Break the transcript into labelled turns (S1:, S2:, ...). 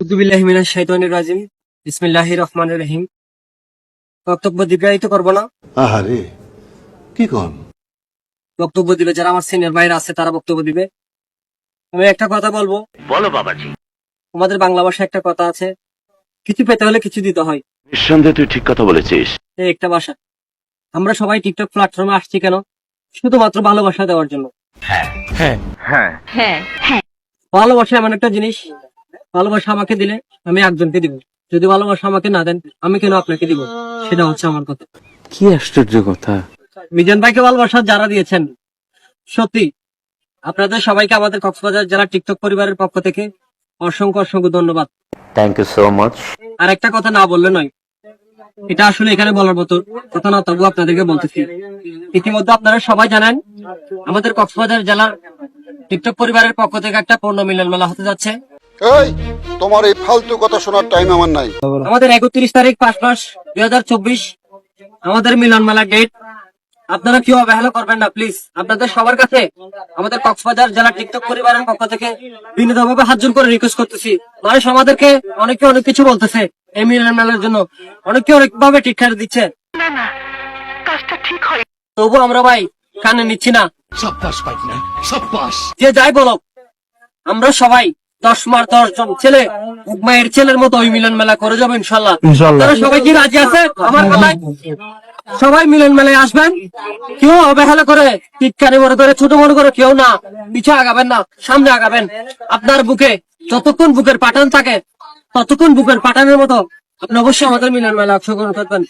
S1: আউযুবিল্লাহি মিনাশ শাইতানির রাজিম। বিসমিল্লাহির রহমানির রহিম। বক্তব্য দীর্ঘায়িত করব না।
S2: আহারে কি কন?
S1: বক্তব্য দিবে যারা আমার সিনিয়র ভাইরা আছে তারা বক্তব্য দিবে। আমি একটা কথা বলবো।
S3: বলো বাবাজি।
S1: আমাদের বাংলা ভাষায় একটা কথা আছে, কিছু পেতে হলে কিছু দিতে হয়।
S3: নিঃসন্দেহে তুই ঠিক কথা বলেছিস।
S1: এই একটা ভাষা। আমরা সবাই টিকটক প্ল্যাটফর্মে আসছি কেন? শুধুমাত্র ভালোবাসা দেওয়ার জন্য। ভালোবাসা এমন একটা জিনিস, ভালোবাসা আমাকে দিলে আমি একজনকে দিব, যদি ভালোবাসা আমাকে না দেন আমি কেন আপনাকে দিব? সেটা হচ্ছে আমার কথা।
S4: কি আশ্চর্য কথা!
S1: মিজান ভাইকে ভালোবাসা যারা দিয়েছেন, সত্যি আপনাদের সবাইকে আমাদের কক্সবাজার জেলা টিকটক পরিবারের পক্ষ থেকে অসংখ্য অসংখ্য ধন্যবাদ।
S3: Thank you so much.
S1: আর একটা কথা না বললে নয়, এটা আসলে এখানে বলার মতো কথা না, তবু আপনাদেরকে বলতেছি। ইতিমধ্যে আপনারা সবাই জানেন আমাদের কক্সবাজার জেলার টিকটক পরিবারের পক্ষ থেকে একটা পণ্য মিলন মেলা হতে যাচ্ছে।
S2: এই তোমার এই ফালতু কথা শোনার টাইম আমার নাই।
S1: আমাদের 31 তারিখ 5 মাস 2024 আমাদের মিলন মেলার ডেট। আপনারা কেউ অবহেলা করবেন না প্লিজ। আপনাদের সবার কাছে আমাদের কক্সবাজার জেলা টিকটক পরিবারের পক্ষ থেকে বিনীতভাবে হাত জোড় করে রিকোয়েস্ট করতেছি। মানুষ আমাদেরকে অনেকে অনেক কিছু বলতেছে এই মিলন মেলার জন্য, অনেকে অনেক ভাবে টিটকারি দিচ্ছে, তবু আমরা ভাই কানে নিচ্ছি না। যে যাই বলো, আমরা সবাই 10 মার 10 জন ছেলে এক মায়ের ছেলের মতো ওই মিলন মেলা করে যাবো ইনশাল্লাহ। আপনারা সবাই কি রাজি আছে আমার কথায়? সবাই মিলন মেলায় আসবেন, কেউ অবহেলা করে টিটকারি মনে করে ছোট মনে করে কেউ না, পিছু আগাবেন না, সামনে আগাবেন। আপনার বুকে যতক্ষণ বুকের পাঠান থাকে ততক্ষণ বুকের পাঠানের মতো আপনি অবশ্যই আমাদের মিলন মেলা অংশগ্রহণ করবেন।